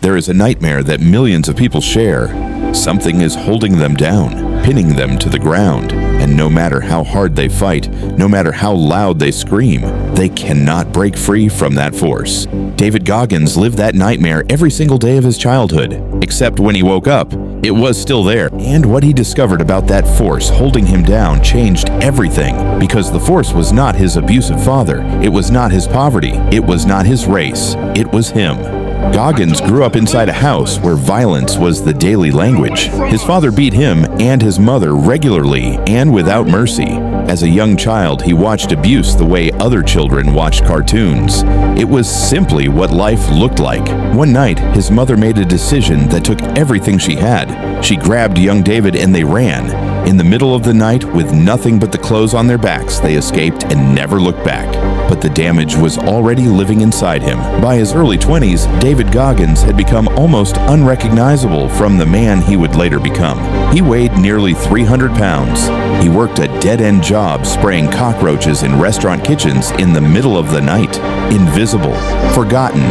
There is a nightmare that millions of people share. Something is holding them down, pinning them to the ground, and no matter how hard they fight, no matter how loud they scream, they cannot break free from that force. David Goggins lived that nightmare every single day of his childhood, except when he woke up, it was still there. And what he discovered about that force holding him down changed everything, because the force was not his abusive father, it was not his poverty, it was not his race, it was him. Goggins grew up inside a house where violence was the daily language. His father beat him and his mother regularly and without mercy. As a young child, he watched abuse the way other children watched cartoons. It was simply what life looked like. One night, his mother made a decision that took everything she had. She grabbed young David and they ran. In the middle of the night, with nothing but the clothes on their backs, they escaped and never looked back. But the damage was already living inside him. By his early 20s, David Goggins had become almost unrecognizable from the man he would later become. He weighed nearly 300 pounds. He worked a dead-end job spraying cockroaches in restaurant kitchens in the middle of the night. Invisible, forgotten,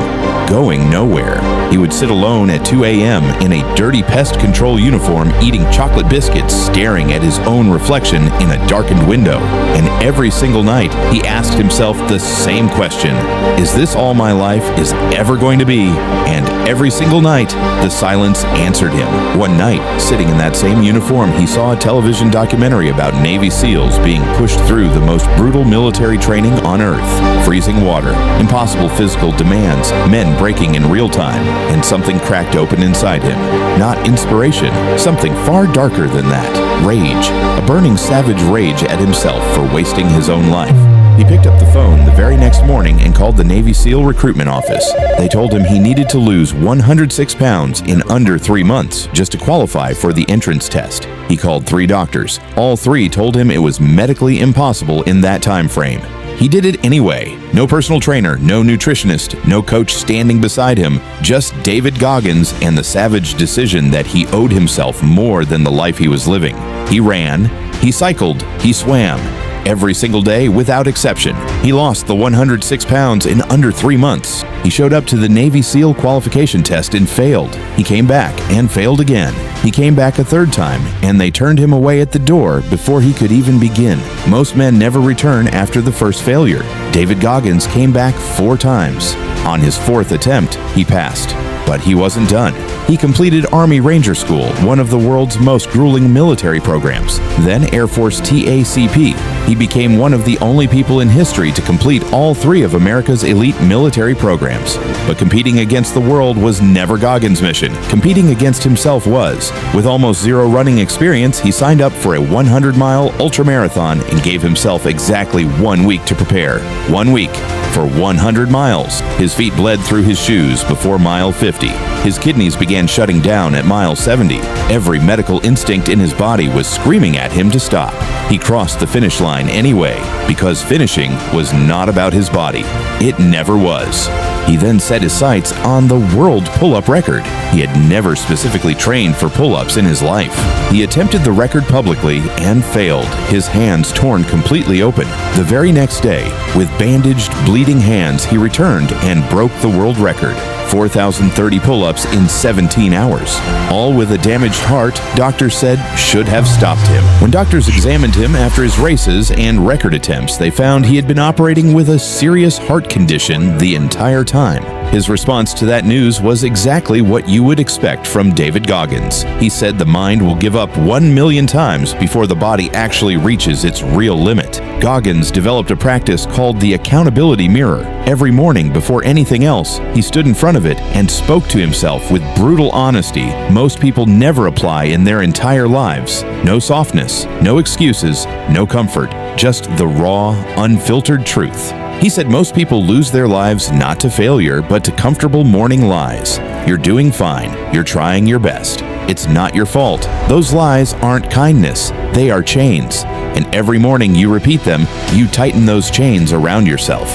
going nowhere. He would sit alone at 2 a.m. in a dirty pest control uniform eating chocolate biscuits, staring at his own reflection in a darkened window. And every single night, he asked himself the same question: is this all my life is ever going to be? And every single night, the silence answered him. One night, sitting in that same uniform, he saw a television documentary about Navy SEALs being pushed through the most brutal military training on Earth. Freezing water, impossible physical demands, men breaking in real time, and something cracked open inside him. Not inspiration, something far darker than that. Rage, a burning savage rage at himself for wasting his own life. He picked up the phone the very next morning and called the Navy SEAL recruitment office. They told him he needed to lose 106 pounds in under 3 months just to qualify for the entrance test. He called 3 doctors. All 3 told him it was medically impossible in that time frame. He did it anyway. No personal trainer, no nutritionist, no coach standing beside him, just David Goggins and the savage decision that he owed himself more than the life he was living. He ran, he cycled, he swam. Every single day, without exception. He lost the 106 pounds in under 3 months. He showed up to the Navy SEAL qualification test and failed. He came back and failed again. He came back a 3rd time, and they turned him away at the door before he could even begin. Most men never return after the first failure. David Goggins came back 4 times. On his 4th attempt, he passed. But he wasn't done. He completed Army Ranger School, one of the world's most grueling military programs, then Air Force TACP. He became one of the only people in history to complete all 3 of America's elite military programs. But competing against the world was never Goggins' mission. Competing against himself was. With almost 0 running experience, he signed up for a 100-mile ultramarathon and gave himself exactly 1 week to prepare. 1 week for 100 miles. His feet bled through his shoes before mile 50. His kidneys began shutting down at mile 70. Every medical instinct in his body was screaming at him to stop. He crossed the finish line anyway, because finishing was not about his body. It never was. He then set his sights on the world pull-up record. He had never specifically trained for pull-ups in his life. He attempted the record publicly and failed, his hands torn completely open. The very next day, with bandaged, bleeding hands, he returned and broke the world record. 4,030 pull-ups in 17 hours. All with a damaged heart, doctors said should have stopped him. When doctors examined him after his races and record attempts, they found he had been operating with a serious heart condition the entire time. His response to that news was exactly what you would expect from David Goggins. He said the mind will give up 1 million times before the body actually reaches its real limit. Goggins developed a practice called the accountability mirror. Every morning, before anything else, he stood in front of it and spoke to himself with brutal honesty most people never apply in their entire lives. No softness, no excuses, no comfort, just the raw, unfiltered truth. He said most people lose their lives not to failure, but to comfortable morning lies. You're doing fine. You're trying your best. It's not your fault. Those lies aren't kindness. They are chains. And every morning you repeat them, you tighten those chains around yourself.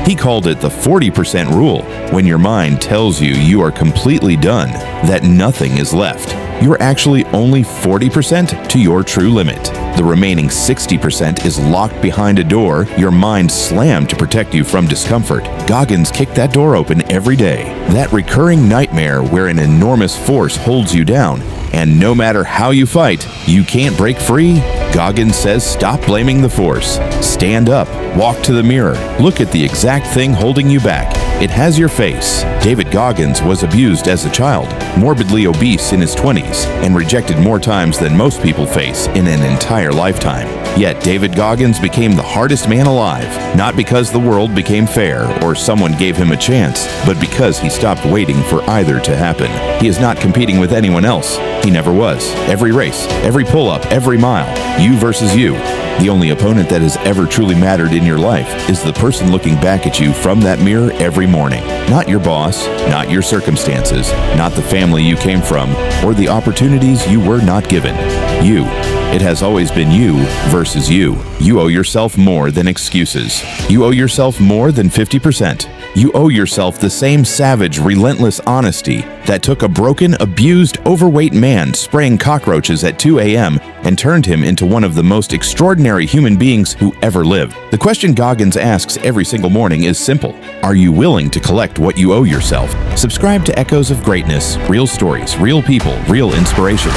He called it the 40% rule. When your mind tells you you are completely done, that nothing is left, you're actually only 40% to your true limit. The remaining 60% is locked behind a door, your mind slammed to protect you from discomfort. Goggins kicked that door open every day. That recurring nightmare where an enormous force holds you down, and no matter how you fight, you can't break free. Goggins says stop blaming the force. Stand up, walk to the mirror, look at the exact thing holding you back. It has your face. David Goggins was abused as a child, morbidly obese in his 20s, and rejected more times than most people face in an entire lifetime. Yet David Goggins became the hardest man alive, not because the world became fair or someone gave him a chance, but because he stopped waiting for either to happen. He is not competing with anyone else. He never was. Every race, every pull-up, every mile, you versus you. The only opponent that has ever truly mattered in your life is the person looking back at you from that mirror every morning. Not your boss, not your circumstances, not the family you came from, or the opportunities you were not given. You. It has always been you versus you. You owe yourself more than excuses. You owe yourself more than 50%. You owe yourself the same savage, relentless honesty that took a broken, abused, overweight man spraying cockroaches at 2 a.m. and turned him into one of the most extraordinary human beings who ever lived. The question Goggins asks every single morning is simple. Are you willing to collect what you owe yourself? Subscribe to Echoes of Greatness, real stories, real people, real inspiration.